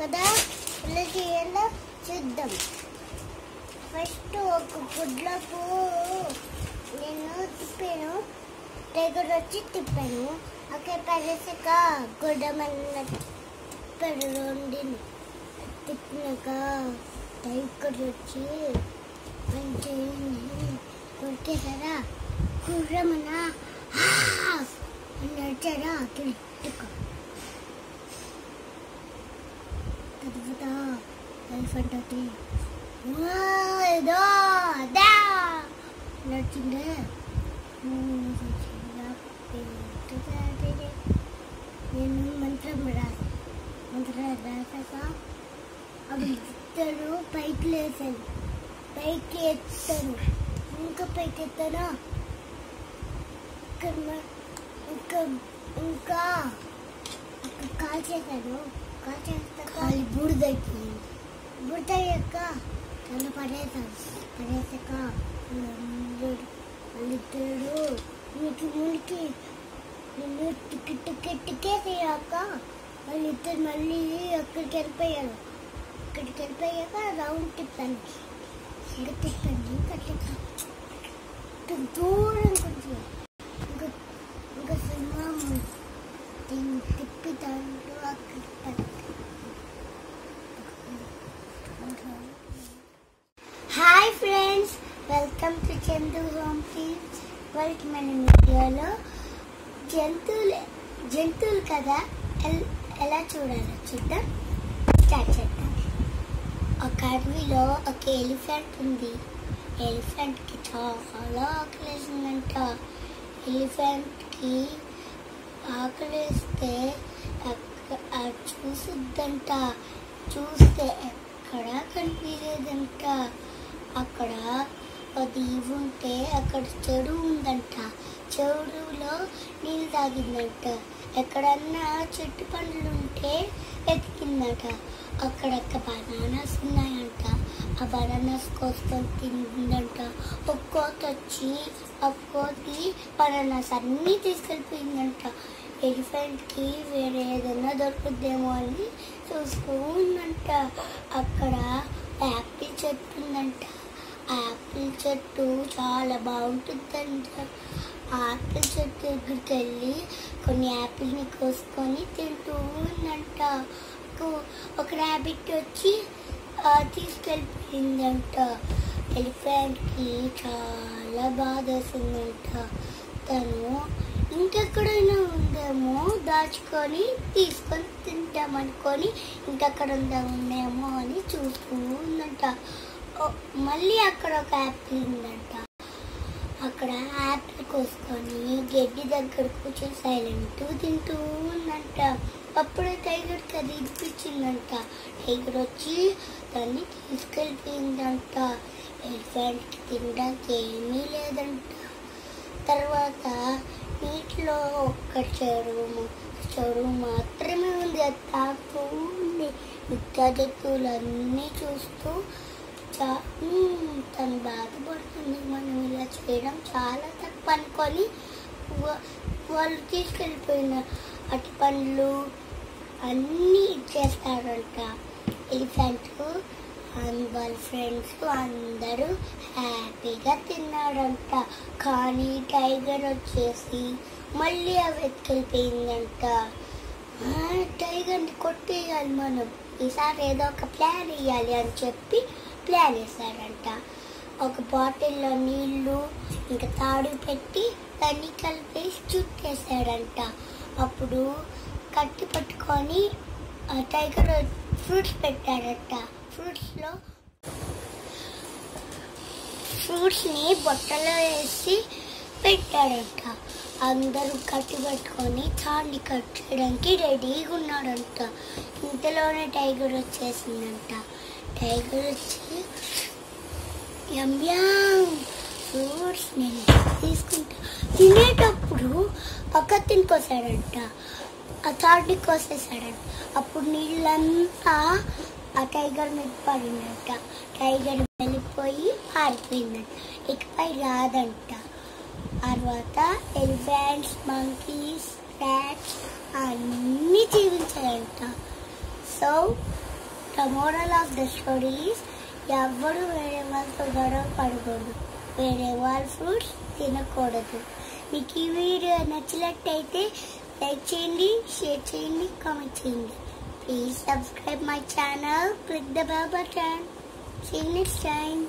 కదా ఎలా చేయాలో చూద్దాం. ఫస్ట్ ఒక గుడ్లకు నేను తిప్పాను, టైగర్ వచ్చి తిప్పాను. అక్కడ పడేసాక గుడ్డమన్న తిప్పాడు, రెండుని తిప్పినాక టైగర్ వచ్చి మంచి కొట్టేసారా కుర్రమన్నా నడిచారా గిట్టుకో. తర్వాత ఎలిఫెంట్ వచ్చి నడిచిందే. నేను మంత్రం రాసాక అవి ఇస్తాను, పైకి లేసాను, పైకి ఎత్తాను, ఇంకా పైకి ఎత్తాను. ఇంకా ఇంకా కాల్ చేశాను, కాల్ చేస్తాక బుడిదైపోయింది. బుడిదయ్యాక నన్ను పడేసాక వాళ్ళిద్దరు మునికి నిన్ను టికెట్ వాళ్ళిద్దరు మళ్ళీ అక్కడికి వెళ్ళిపోయారు. రౌండ్ తిప్పాను, ఇంకా దూరం కొంచెం ఇంకా సింహం తిప్పి దాంట్లో అక్కడికి. Hi friends, welcome to Chandu home feels. వాళ్ళకి మన వీడియోలో జంతువులు కదా ఎలా చూడాలో చూద్దాం, స్టార్ట్ చేద్దాం. ఒక అడవిలో ఒక ఎలిఫెంట్ ఉంది. ఎలిఫెంట్కి చాలా ఆకలేసిందంట. ఎలిఫెంట్కి ఆకలిస్తే చూసిద్దంట. చూస్తే ఎక్కడా కనిపించలేదంట. అక్కడ అది ఉంటే అక్కడ చెరువు ఉందంట. చెరువులో నీళ్ళు తాగిందంట. ఎక్కడన్నా చెట్టు పండ్లు ఉంటే వెతికిందట. అక్కడక్క బనానాస్ ఉన్నాయంట. ఆ బనానాస్ కోసుకొని తిందంట. ఒక కోతి వచ్చి ఆ కోతి బనానాస్ అన్నీ తీసుకెళ్ళిపోయిందంట. ఎలిఫెంట్కి వేరే ఏదైనా దొరుకుద్దేమో అని చూస్తూ ఉందంట. అక్కడ యాపిల్ చెట్టు ఉందంట. ఆ యాపిల్ చెట్టు చాలా బాగుంటుందంట. ఆ యాపిల్ చెట్టు దగ్గరికి వెళ్ళి కొన్ని యాపిల్ని కోసుకొని తింటూ ఉందంట. ఒక ర్యాబిట్ వచ్చి తీసుకెళ్ళిపోయిందంట. ఎలిఫెంట్కి చాలా బాధ వేసిందంట. తను ఇంకెక్కడైనా ఉందేమో దాచుకొని తీసుకొని తింటామనుకొని ఇంకెక్కడ ఉందేమో అని చూస్తూ ఉందంట. మళ్ళీ అక్కడ ఒక యాపిల్ ఉందంట. అక్కడ యాపిల్ కోసుకొని గడ్డి దగ్గర కూర్చొని సైలెంట్ తింటూ ఉందంట. అప్పుడే టైగర్కి అది ఇప్పించిందంట. టైగర్ వచ్చి దాన్ని తీసుకెళ్ళిపోయిందంట. ఎలిఫెంట్కి తినడానికి ఏమీ లేదంట. తర్వాత నీటిలో ఒక్క చెరువు మాత్రమే ఉంది. అది తాగుతూ ఉంది. మిగతా జంతువులన్నీ చూస్తూ తను బాధపడుతుంది. మనం ఇలా చేయడం చాలా తప్పు అనుకొని వాళ్ళు తీసుకెళ్ళిపోయిన అటు పండ్లు అన్నీ ఇచ్చేస్తారంట. ఎలిఫెంట్ వాళ్ళ ఫ్రెండ్స్ అందరూ హ్యాపీగా తిన్నాడంట. కానీ టైగర్ వచ్చేసి మళ్ళీ అవి ఎత్తుకెళ్ళిపోయిందంట. టైగర్ని కొట్టేయాలి మనం, ఈసారి ఏదో ఒక ప్లాన్ వేయాలి అని చెప్పి ప్లాన్ వేశారంట. ఒక బాటిల్లో నీళ్ళు ఇంకా తాడు పెట్టి దాన్ని కలిపేసి చుట్టేసాడంట. అప్పుడు కట్టి పట్టుకొని టైగర్ ఫ్రూట్స్ పెట్టాడట. ఫ్రూట్స్ని బొట్టలో వేసి పెట్టాడంట. అందరూ కట్టి పట్టుకొని తాడిని కట్ చేయడానికి రెడీగా ఉన్నాడంట. ఇంతలోనే టైగర్ వచ్చేసిందంట. టైగర్ వచ్చి ఫ్రూట్స్ నేను తీసుకుంటా తినేటప్పుడు పక్క తినికోసాడంట. ఆ తాడిని కోసేసాడంట. అప్పుడు నీళ్ళంతా ఆ టైగర్ మీద పడిందంట. టైగర్ వెళ్ళిపోయి పారిపోయిందంట. ఇకపై రాదంట. తర్వాత ఎలిఫెంట్స్, మంకీస్, క్యాట్స్ అన్నీ జీవించాయంట. So the moral of the story is ఎవరు వేరే వాళ్ళతో గొడవ పడకూడదు, వేరే వాళ్ళ ఫ్రూట్స్ తినకూడదు. మీకు ఈ వీడియో నచ్చినట్టయితే లైక్ చేయండి, షేర్ చేయండి, కామెంట్ చేయండి. Please subscribe my channel, click the bell button. See you next time.